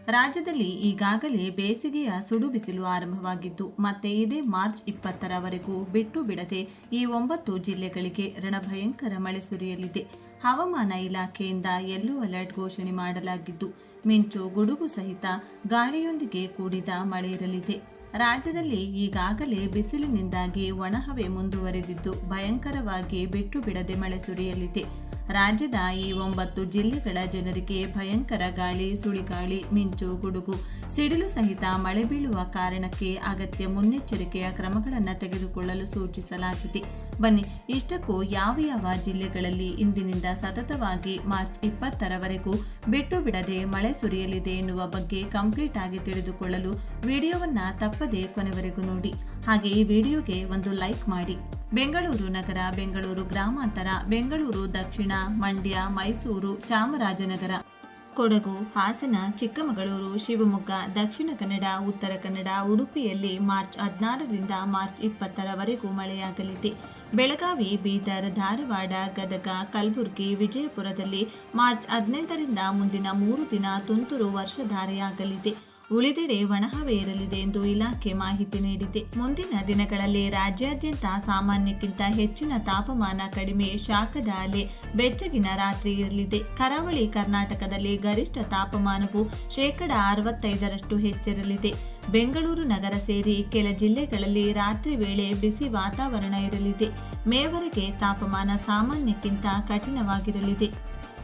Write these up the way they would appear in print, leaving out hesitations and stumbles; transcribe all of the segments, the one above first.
ರಾಜ್ಯದಲ್ಲಿ ಈಗಾಗಲೇ ಬೇಸಿಗೆಯ ಸುಡು ಬಿಸಿಲು ಆರಂಭವಾಗಿದ್ದು ಮತ್ತೆ ಇದೇ ಮಾರ್ಚ್ 20ರವರೆಗೂ ಬಿಟ್ಟು ಬಿಡದೆ ಈ 9 ಜಿಲ್ಲೆಗಳಿಗೆ ರಣಭಯಂಕರ ಮಳೆ ಸುರಿಯಲಿದೆ. ಹವಾಮಾನ ಇಲಾಖೆಯಿಂದ ಯೆಲ್ಲೋ ಅಲರ್ಟ್ ಘೋಷಣೆ ಮಾಡಲಾಗಿದ್ದು ಮಿಂಚು ಗುಡುಗು ಸಹಿತ ಗಾಳಿಯೊಂದಿಗೆ ಕೂಡಿದ ಮಳೆ ಇರಲಿದೆ. ರಾಜ್ಯದಲ್ಲಿ ಈಗಾಗಲೇ ಬಿಸಿಲಿನಿಂದಾಗಿ ಒಣಹವೆ ಮುಂದುವರೆದಿದ್ದು ಭಯಂಕರವಾಗಿ ಬಿಟ್ಟು ಬಿಡದೆ ಮಳೆ ಸುರಿಯಲಿದೆ. ರಾಜ್ಯದ ಈ 9 ಜಿಲ್ಲೆಗಳ ಜನರಿಗೆ ಭಯಂಕರ ಗಾಳಿ, ಸುಳಿಗಾಳಿ, ಮಿಂಚು, ಗುಡುಗು, ಸಿಡಿಲು ಸಹಿತ ಮಳೆ ಬೀಳುವ ಕಾರಣಕ್ಕೆ ಅಗತ್ಯ ಮುನ್ನೆಚ್ಚರಿಕೆಯ ಕ್ರಮಗಳನ್ನು ತೆಗೆದುಕೊಳ್ಳಲು ಸೂಚಿಸಲಾಗಿದೆ. ಬನ್ನಿ, ಇಷ್ಟಕ್ಕೂ ಯಾವ ಜಿಲ್ಲೆಗಳಲ್ಲಿ ಇಂದಿನಿಂದ ಸತತವಾಗಿ ಮಾರ್ಚ್ 20ರವರೆಗೂ ಬಿಟ್ಟು ಬಿಡದೆ ಮಳೆ ಸುರಿಯಲಿದೆ ಎನ್ನುವ ಬಗ್ಗೆ ಕಂಪ್ಲೀಟ್ ಆಗಿ ತಿಳಿದುಕೊಳ್ಳಲು ವಿಡಿಯೋವನ್ನು ತಪ್ಪದೇ ಕೊನೆವರೆಗೂ ನೋಡಿ. ಹಾಗೆ ಈ ವಿಡಿಯೋಗೆ ಒಂದು ಲೈಕ್ ಮಾಡಿ. ಬೆಂಗಳೂರು ನಗರ, ಬೆಂಗಳೂರು ಗ್ರಾಮಾಂತರ, ಬೆಂಗಳೂರು ದಕ್ಷಿಣ, ಮಂಡ್ಯ, ಮೈಸೂರು, ಚಾಮರಾಜನಗರ, ಕೊಡಗು, ಹಾಸನ, ಚಿಕ್ಕಮಗಳೂರು, ಶಿವಮೊಗ್ಗ, ದಕ್ಷಿಣ ಕನ್ನಡ, ಉತ್ತರ ಕನ್ನಡ, ಉಡುಪಿಯಲ್ಲಿ ಮಾರ್ಚ್ 16ರಿಂದ ಮಾರ್ಚ್ 20ರವರೆಗೂ ಮಳೆಯಾಗಲಿದೆ. ಬೆಳಗಾವಿ, ಬೀದರ್, ಧಾರವಾಡ, ಗದಗ, ಕಲಬುರಗಿ, ವಿಜಯಪುರದಲ್ಲಿ ಮಾರ್ಚ್ 18ರಿಂದ ಮುಂದಿನ 3 ದಿನ ತುಂತುರು ವರ್ಷಧಾರೆಯಾಗಲಿದೆ. ಉಳಿದೆಡೆ ಒಣಹವೆ ಇರಲಿದೆ ಎಂದು ಇಲಾಖೆ ಮಾಹಿತಿ ನೀಡಿದೆ. ಮುಂದಿನ ದಿನಗಳಲ್ಲಿ ರಾಜ್ಯಾದ್ಯಂತ ಸಾಮಾನ್ಯಕ್ಕಿಂತ ಹೆಚ್ಚಿನ ತಾಪಮಾನ ಕಡಿಮೆ, ಶಾಖದ ಅಲೆ, ಬೆಚ್ಚಗಿನ ರಾತ್ರಿ ಇರಲಿದೆ. ಕರಾವಳಿ ಕರ್ನಾಟಕದಲ್ಲಿ ಗರಿಷ್ಠ ತಾಪಮಾನವು 65% ಹೆಚ್ಚಿರಲಿದೆ. ಬೆಂಗಳೂರು ನಗರ ಸೇರಿ ಕೆಲ ಜಿಲ್ಲೆಗಳಲ್ಲಿ ರಾತ್ರಿ ವೇಳೆ ಬಿಸಿ ವಾತಾವರಣ ಇರಲಿದೆ. ಮೇವರೆಗೆ ತಾಪಮಾನ ಸಾಮಾನ್ಯಕ್ಕಿಂತ ಕಠಿಣವಾಗಿರಲಿದೆ.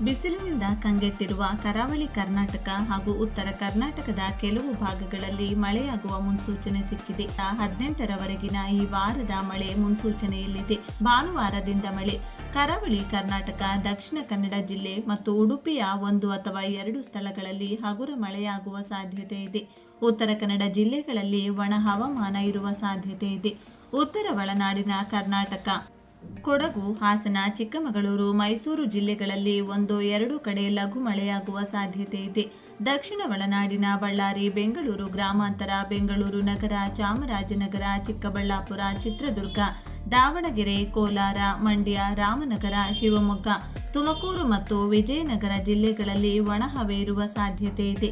ಬಿಸಿಲಿನಿಂದ ಕಂಗೆಟ್ಟಿರುವ ಕರಾವಳಿ ಕರ್ನಾಟಕ ಹಾಗೂ ಉತ್ತರ ಕರ್ನಾಟಕದ ಕೆಲವು ಭಾಗಗಳಲ್ಲಿ ಮಳೆಯಾಗುವ ಮುನ್ಸೂಚನೆ ಸಿಕ್ಕಿದೆ. 18ರವರೆಗಿನ ಈ ವಾರದ ಮಳೆ ಮುನ್ಸೂಚನೆಯಲ್ಲಿದೆ. ಭಾನುವಾರದಿಂದ ಮಳೆ. ಕರಾವಳಿ ಕರ್ನಾಟಕ, ದಕ್ಷಿಣ ಕನ್ನಡ ಜಿಲ್ಲೆ ಮತ್ತು ಉಡುಪಿಯ 1 ಅಥವಾ 2 ಸ್ಥಳಗಳಲ್ಲಿ ಹಗುರ ಮಳೆಯಾಗುವ ಸಾಧ್ಯತೆ ಇದೆ. ಉತ್ತರ ಕನ್ನಡ ಜಿಲ್ಲೆಗಳಲ್ಲಿ ಒಣ ಹವಾಮಾನ ಇರುವ ಸಾಧ್ಯತೆ ಇದೆ. ಉತ್ತರ ಒಳನಾಡಿನ ಕರ್ನಾಟಕ, ಕೊಡಗು, ಹಾಸನ, ಚಿಕ್ಕಮಗಳೂರು, ಮೈಸೂರು ಜಿಲ್ಲೆಗಳಲ್ಲಿ 1-2 ಕಡೆ ಲಘು ಮಳೆಯಾಗುವ ಸಾಧ್ಯತೆ ಇದೆ. ದಕ್ಷಿಣ ಒಳನಾಡಿನ ಬಳ್ಳಾರಿ, ಬೆಂಗಳೂರು ಗ್ರಾಮಾಂತರ, ಬೆಂಗಳೂರು ನಗರ, ಚಾಮರಾಜನಗರ, ಚಿಕ್ಕಬಳ್ಳಾಪುರ, ಚಿತ್ರದುರ್ಗ, ದಾವಣಗೆರೆ, ಕೋಲಾರ, ಮಂಡ್ಯ, ರಾಮನಗರ, ಶಿವಮೊಗ್ಗ, ತುಮಕೂರು ಮತ್ತು ವಿಜಯನಗರ ಜಿಲ್ಲೆಗಳಲ್ಲಿ ಒಣಹವೆ ಇರುವ ಸಾಧ್ಯತೆ ಇದೆ.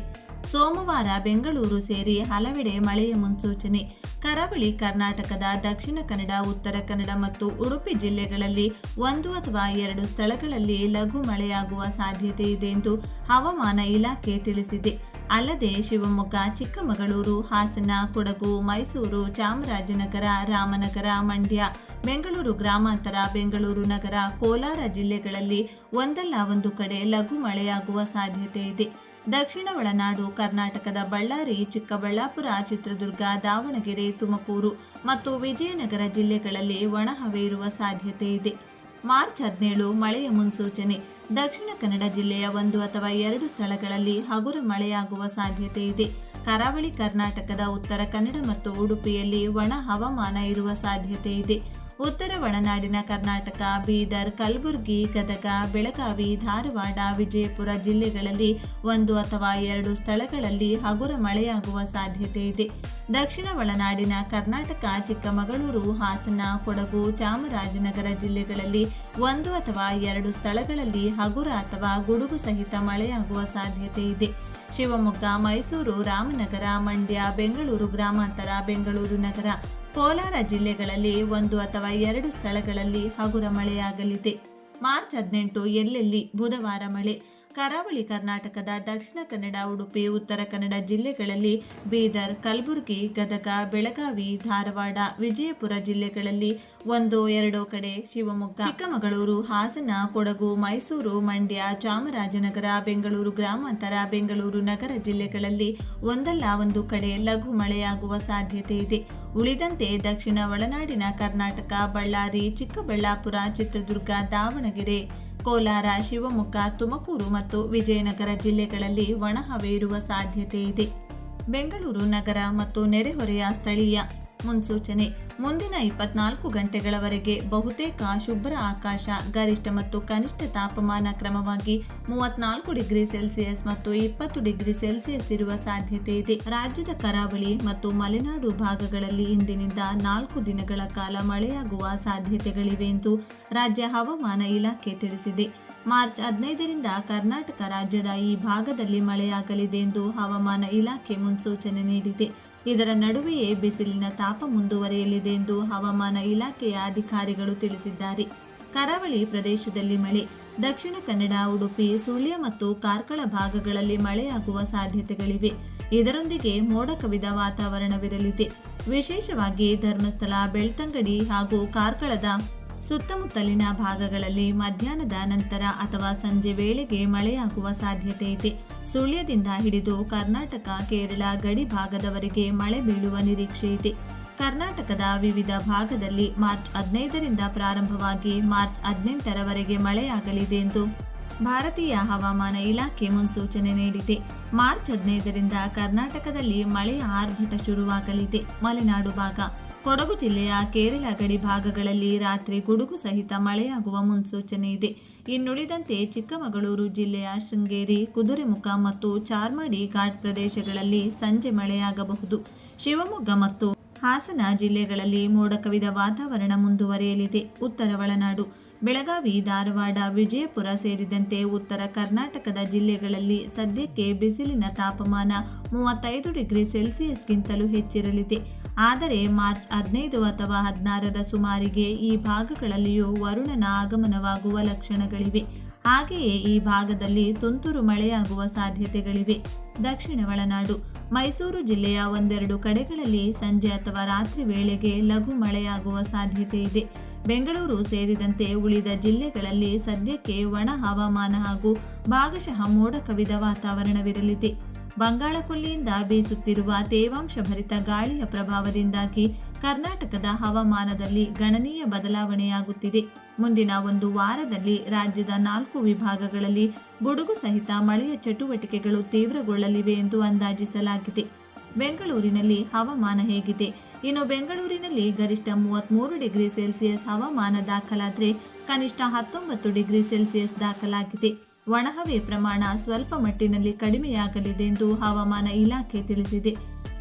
ಸೋಮವಾರ ಬೆಂಗಳೂರು ಸೇರಿ ಹಲವೆಡೆ ಮಳೆಯ ಮುನ್ಸೂಚನೆ. ಕರಾವಳಿ ಕರ್ನಾಟಕದ ದಕ್ಷಿಣ ಕನ್ನಡ, ಉತ್ತರ ಕನ್ನಡ ಮತ್ತು ಉಡುಪಿ ಜಿಲ್ಲೆಗಳಲ್ಲಿ 1 ಅಥವಾ 2 ಸ್ಥಳಗಳಲ್ಲಿ ಲಘು ಮಳೆಯಾಗುವ ಸಾಧ್ಯತೆ ಇದೆ ಎಂದು ಹವಾಮಾನ ಇಲಾಖೆ ತಿಳಿಸಿದೆ. ಅಲ್ಲದೆ ಶಿವಮೊಗ್ಗ, ಚಿಕ್ಕಮಗಳೂರು, ಹಾಸನ, ಕೊಡಗು, ಮೈಸೂರು, ಚಾಮರಾಜನಗರ, ರಾಮನಗರ, ಮಂಡ್ಯ, ಬೆಂಗಳೂರು ಗ್ರಾಮಾಂತರ, ಬೆಂಗಳೂರು ನಗರ, ಕೋಲಾರ ಜಿಲ್ಲೆಗಳಲ್ಲಿ ಒಂದಲ್ಲ ಒಂದು ಕಡೆ ಲಘು ಮಳೆಯಾಗುವ ಸಾಧ್ಯತೆ ಇದೆ. ದಕ್ಷಿಣ ಒಳನಾಡು ಕರ್ನಾಟಕದ ಬಳ್ಳಾರಿ, ಚಿಕ್ಕಬಳ್ಳಾಪುರ, ಚಿತ್ರದುರ್ಗ, ದಾವಣಗೆರೆ, ತುಮಕೂರು ಮತ್ತು ವಿಜಯನಗರ ಜಿಲ್ಲೆಗಳಲ್ಲಿ ಒಣಹವೆ ಇರುವ ಸಾಧ್ಯತೆ ಇದೆ. ಮಾರ್ಚ್ 17 ಮಳೆಯ ಮುನ್ಸೂಚನೆ. ದಕ್ಷಿಣ ಕನ್ನಡ ಜಿಲ್ಲೆಯ 1 ಅಥವಾ 2 ಸ್ಥಳಗಳಲ್ಲಿ ಹಗುರ ಮಳೆಯಾಗುವ ಸಾಧ್ಯತೆ ಇದೆ. ಕರಾವಳಿ ಕರ್ನಾಟಕದ ಉತ್ತರ ಕನ್ನಡ ಮತ್ತು ಉಡುಪಿಯಲ್ಲಿ ಒಣ ಹವಾಮಾನ ಇರುವ ಸಾಧ್ಯತೆ ಇದೆ. ಉತ್ತರ ಒಳನಾಡಿನ ಕರ್ನಾಟಕ, ಬೀದರ್, ಕಲಬುರಗಿ, ಗದಗ, ಬೆಳಗಾವಿ, ಧಾರವಾಡ, ವಿಜಯಪುರ ಜಿಲ್ಲೆಗಳಲ್ಲಿ 1 ಅಥವಾ 2 ಸ್ಥಳಗಳಲ್ಲಿ ಹಗುರ ಮಳೆಯಾಗುವ ಸಾಧ್ಯತೆ ಇದೆ. ದಕ್ಷಿಣ ಒಳನಾಡಿನ ಕರ್ನಾಟಕ, ಚಿಕ್ಕಮಗಳೂರು, ಹಾಸನ, ಕೊಡಗು, ಚಾಮರಾಜನಗರ ಜಿಲ್ಲೆಗಳಲ್ಲಿ 1 ಅಥವಾ 2 ಸ್ಥಳಗಳಲ್ಲಿ ಹಗುರ ಅಥವಾ ಗುಡುಗು ಸಹಿತ ಮಳೆಯಾಗುವ ಸಾಧ್ಯತೆ ಇದೆ. ಶಿವಮೊಗ್ಗ, ಮೈಸೂರು, ರಾಮನಗರ, ಮಂಡ್ಯ, ಬೆಂಗಳೂರು ಗ್ರಾಮಾಂತರ, ಬೆಂಗಳೂರು ನಗರ, ಕೋಲಾರ ಜಿಲ್ಲೆಗಳಲ್ಲಿ 1 ಅಥವಾ 2 ಸ್ಥಳಗಳಲ್ಲಿ ಹಗುರ ಮಳೆಯಾಗಲಿದೆ. ಮಾರ್ಚ್ 18 ಎಲ್ಲೆಲ್ಲಿ ಬುಧವಾರ ಮಳೆ. ಕರಾವಳಿ ಕರ್ನಾಟಕದ ದಕ್ಷಿಣ ಕನ್ನಡ, ಉಡುಪಿ, ಉತ್ತರ ಕನ್ನಡ ಜಿಲ್ಲೆಗಳಲ್ಲಿ, ಬೀದರ್, ಕಲಬುರಗಿ, ಗದಗ, ಬೆಳಗಾವಿ, ಧಾರವಾಡ, ವಿಜಯಪುರ ಜಿಲ್ಲೆಗಳಲ್ಲಿ 1-2 ಕಡೆ, ಶಿವಮೊಗ್ಗ, ಚಿಕ್ಕಮಗಳೂರು, ಹಾಸನ, ಕೊಡಗು, ಮೈಸೂರು, ಮಂಡ್ಯ, ಚಾಮರಾಜನಗರ, ಬೆಂಗಳೂರು ಗ್ರಾಮಾಂತರ, ಬೆಂಗಳೂರು ನಗರ ಜಿಲ್ಲೆಗಳಲ್ಲಿ ಒಂದಲ್ಲ ಒಂದು ಕಡೆ ಲಘು ಮಳೆಯಾಗುವ ಸಾಧ್ಯತೆ ಇದೆ. ಉಳಿದಂತೆ ದಕ್ಷಿಣ ಒಳನಾಡಿನ ಕರ್ನಾಟಕ, ಬಳ್ಳಾರಿ, ಚಿಕ್ಕಬಳ್ಳಾಪುರ, ಚಿತ್ರದುರ್ಗ, ದಾವಣಗೆರೆ, ಕೋಲಾರ, ಶಿವಮೊಗ್ಗ, ತುಮಕೂರು ಮತ್ತು ವಿಜಯನಗರ ಜಿಲ್ಲೆಗಳಲ್ಲಿ ಒಣಹವೆ ಇರುವ ಸಾಧ್ಯತೆ ಇದೆ. ಬೆಂಗಳೂರು ನಗರ ಮತ್ತು ನೆರೆಹೊರೆಯ ಸ್ಥಳೀಯ ಮುನ್ಸೂಚನೆ. ಮುಂದಿನ 24 ಗಂಟೆಗಳವರೆಗೆ ಬಹುತೇಕ ಶುಭ್ರ ಆಕಾಶ. ಗರಿಷ್ಠ ಮತ್ತು ಕನಿಷ್ಠ ತಾಪಮಾನ ಕ್ರಮವಾಗಿ 34 ಡಿಗ್ರಿ ಸೆಲ್ಸಿಯಸ್ ಮತ್ತು 20 ಡಿಗ್ರಿ ಸೆಲ್ಸಿಯಸ್ ಇರುವ ಸಾಧ್ಯತೆ ಇದೆ. ರಾಜ್ಯದ ಕರಾವಳಿ ಮತ್ತು ಮಲೆನಾಡು ಭಾಗಗಳಲ್ಲಿ ಇಂದಿನಿಂದ 4 ದಿನಗಳ ಕಾಲ ಮಳೆಯಾಗುವ ಸಾಧ್ಯತೆಗಳಿವೆ ಎಂದು ರಾಜ್ಯ ಹವಾಮಾನ ಇಲಾಖೆ ತಿಳಿಸಿದೆ. ಮಾರ್ಚ್ 15ರಿಂದ ಕರ್ನಾಟಕ ರಾಜ್ಯದ ಈ ಭಾಗದಲ್ಲಿ ಮಳೆಯಾಗಲಿದೆ ಎಂದು ಹವಾಮಾನ ಇಲಾಖೆ ಮುನ್ಸೂಚನೆ ನೀಡಿದೆ. ಇದರ ನಡುವೆಯೇ ಬಿಸಿಲಿನ ತಾಪ ಮುಂದುವರಿಯಲಿದೆ ಎಂದು ಹವಾಮಾನ ಇಲಾಖೆಯ ಅಧಿಕಾರಿಗಳು ತಿಳಿಸಿದ್ದಾರೆ. ಕರಾವಳಿ ಪ್ರದೇಶದಲ್ಲಿ ಮಳೆ, ದಕ್ಷಿಣ ಕನ್ನಡ, ಉಡುಪಿ, ಸುಳ್ಯ ಮತ್ತು ಕಾರ್ಕಳ ಭಾಗಗಳಲ್ಲಿ ಮಳೆಯಾಗುವ ಸಾಧ್ಯತೆಗಳಿವೆ. ಇದರೊಂದಿಗೆ ಮೋಡ ಕವಿದ ವಾತಾವರಣವಿರಲಿದೆ. ವಿಶೇಷವಾಗಿ ಧರ್ಮಸ್ಥಳ, ಬೆಳ್ತಂಗಡಿ ಹಾಗೂ ಕಾರ್ಕಳದ ಸುತ್ತಮುತ್ತಲಿನ ಭಾಗಗಳಲ್ಲಿ ಮಧ್ಯಾಹ್ನದ ನಂತರ ಅಥವಾ ಸಂಜೆ ವೇಳೆಗೆ ಮಳೆಯಾಗುವ ಸಾಧ್ಯತೆ ಇದೆ. ಸುಳ್ಯದಿಂದ ಹಿಡಿದು ಕರ್ನಾಟಕ, ಕೇರಳ ಗಡಿ ಭಾಗದವರೆಗೆ ಮಳೆ ಬೀಳುವ ನಿರೀಕ್ಷೆ ಇದೆ. ಕರ್ನಾಟಕದ ವಿವಿಧ ಭಾಗದಲ್ಲಿ ಮಾರ್ಚ್ 15ರಿಂದ ಪ್ರಾರಂಭವಾಗಿ ಮಾರ್ಚ್ 18ರವರೆಗೆ ಮಳೆಯಾಗಲಿದೆ ಎಂದು ಭಾರತೀಯ ಹವಾಮಾನ ಇಲಾಖೆ ಮುನ್ಸೂಚನೆ ನೀಡಿದೆ. ಮಾರ್ಚ್ 15ರಿಂದ ಕರ್ನಾಟಕದಲ್ಲಿ ಮಳೆಯ ಆರ್ಭಟ ಶುರುವಾಗಲಿದೆ. ಮಲೆನಾಡು ಭಾಗ, ಕೊಡಗು ಜಿಲ್ಲೆಯ ಕೇರಳ ಗಡಿ ಭಾಗಗಳಲ್ಲಿ ರಾತ್ರಿ ಗುಡುಗು ಸಹಿತ ಮಳೆಯಾಗುವ ಮುನ್ಸೂಚನೆ ಇದೆ. ಇನ್ನುಳಿದಂತೆ ಚಿಕ್ಕಮಗಳೂರು ಜಿಲ್ಲೆಯ ಶೃಂಗೇರಿ, ಕುದುರೆಮುಖ ಮತ್ತು ಚಾರ್ಮಾಡಿ ಘಾಟ್ ಪ್ರದೇಶಗಳಲ್ಲಿ ಸಂಜೆ ಮಳೆಯಾಗಬಹುದು. ಶಿವಮೊಗ್ಗ ಮತ್ತು ಹಾಸನ ಜಿಲ್ಲೆಗಳಲ್ಲಿ ಮೋಡ ಕವಿದ ವಾತಾವರಣ ಮುಂದುವರಿಯಲಿದೆ. ಉತ್ತರ ಒಳನಾಡು, ಬೆಳಗಾವಿ, ಧಾರವಾಡ, ವಿಜಯಪುರ ಸೇರಿದಂತೆ ಉತ್ತರ ಕರ್ನಾಟಕದ ಜಿಲ್ಲೆಗಳಲ್ಲಿ ಸದ್ಯಕ್ಕೆ ಬಿಸಿಲಿನ ತಾಪಮಾನ 35 ಡಿಗ್ರಿ ಸೆಲ್ಸಿಯಸ್ಗಿಂತಲೂ ಹೆಚ್ಚಿರಲಿದೆ. ಆದರೆ ಮಾರ್ಚ್ 15 ಅಥವಾ 16ರ ಸುಮಾರಿಗೆ ಈ ಭಾಗಗಳಲ್ಲಿಯೂ ವರುಣನ ಆಗಮನವಾಗುವ ಲಕ್ಷಣಗಳಿವೆ. ಹಾಗೆಯೇ ಈ ಭಾಗದಲ್ಲಿ ತುಂತುರು ಮಳೆಯಾಗುವ ಸಾಧ್ಯತೆಗಳಿವೆ. ದಕ್ಷಿಣ ಒಳನಾಡು, ಮೈಸೂರು ಜಿಲ್ಲೆಯ ಒಂದೆರಡು ಕಡೆಗಳಲ್ಲಿ ಸಂಜೆ ಅಥವಾ ರಾತ್ರಿ ವೇಳೆಗೆ ಲಘು ಮಳೆಯಾಗುವ ಸಾಧ್ಯತೆ ಇದೆ. ಬೆಂಗಳೂರು ಸೇರಿದಂತೆ ಉಳಿದ ಜಿಲ್ಲೆಗಳಲ್ಲಿ ಸದ್ಯಕ್ಕೆ ಒಣ ಹವಾಮಾನ ಹಾಗೂ ಭಾಗಶಃ ಮೋಡ ಕವಿದ ವಾತಾವರಣವಿರಲಿದೆ. ಬಂಗಾಳಕೊಲ್ಲಿಯಿಂದ ಬೀಸುತ್ತಿರುವ ತೇವಾಂಶ ಭರಿತ ಗಾಳಿಯ ಪ್ರಭಾವದಿಂದಾಗಿ ಕರ್ನಾಟಕದ ಹವಾಮಾನದಲ್ಲಿ ಗಣನೀಯ ಬದಲಾವಣೆಯಾಗುತ್ತಿದೆ. ಮುಂದಿನ ಒಂದು ವಾರದಲ್ಲಿ ರಾಜ್ಯದ 4 ವಿಭಾಗಗಳಲ್ಲಿ ಗುಡುಗು ಸಹಿತ ಮಳೆಯ ಚಟುವಟಿಕೆಗಳು ತೀವ್ರಗೊಳ್ಳಲಿವೆ ಎಂದು ಅಂದಾಜಿಸಲಾಗಿದೆ. ಬೆಂಗಳೂರಿನಲ್ಲಿ ಹವಾಮಾನ ಹೇಗಿದೆ? ಇನ್ನು ಬೆಂಗಳೂರಿನಲ್ಲಿ ಗರಿಷ್ಠ 33 ಡಿಗ್ರಿ ಸೆಲ್ಸಿಯಸ್ ಹವಾಮಾನ ದಾಖಲಾದರೆ ಕನಿಷ್ಠ 19 ಡಿಗ್ರಿ ಸೆಲ್ಸಿಯಸ್ ದಾಖಲಾಗಿದೆ. ಒಣಹವೆ ಪ್ರಮಾಣ ಸ್ವಲ್ಪ ಮಟ್ಟಿನಲ್ಲಿ ಕಡಿಮೆಯಾಗಲಿದೆ ಎಂದು ಹವಾಮಾನ ಇಲಾಖೆ ತಿಳಿಸಿದೆ.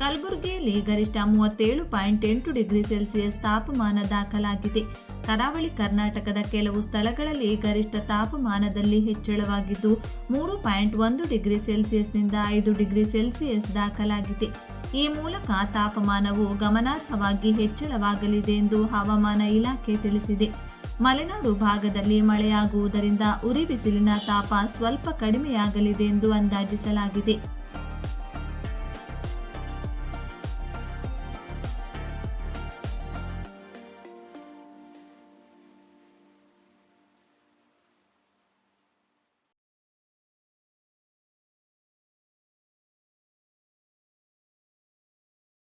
ಕಲಬುರಗಿಯಲ್ಲಿ ಗರಿಷ್ಠ 37.8 ಡಿಗ್ರಿ ಸೆಲ್ಸಿಯಸ್ ತಾಪಮಾನ ದಾಖಲಾಗಿದೆ. ಕರಾವಳಿ ಕರ್ನಾಟಕದ ಕೆಲವು ಸ್ಥಳಗಳಲ್ಲಿ ಗರಿಷ್ಠ ತಾಪಮಾನದಲ್ಲಿ ಹೆಚ್ಚಳವಾಗಿದ್ದು 3.1 ಡಿಗ್ರಿ ಸೆಲ್ಸಿಯಸ್ನಿಂದ 5 ಡಿಗ್ರಿ ಸೆಲ್ಸಿಯಸ್ ದಾಖಲಾಗಿದೆ. ಈ ಮೂಲಕ ತಾಪಮಾನವು ಗಮನಾರ್ಹವಾಗಿ ಹೆಚ್ಚಳವಾಗಲಿದೆ ಎಂದು ಹವಾಮಾನ ಇಲಾಖೆ ತಿಳಿಸಿದೆ. ಮಲೆನಾಡು ಭಾಗದಲ್ಲಿ ಮಳೆಯಾಗುವುದರಿಂದ ಉರಿ ಬಿಸಿಲಿನ ತಾಪ ಸ್ವಲ್ಪ ಕಡಿಮೆಯಾಗಲಿದೆ ಎಂದು ಅಂದಾಜಿಸಲಾಗಿದೆ.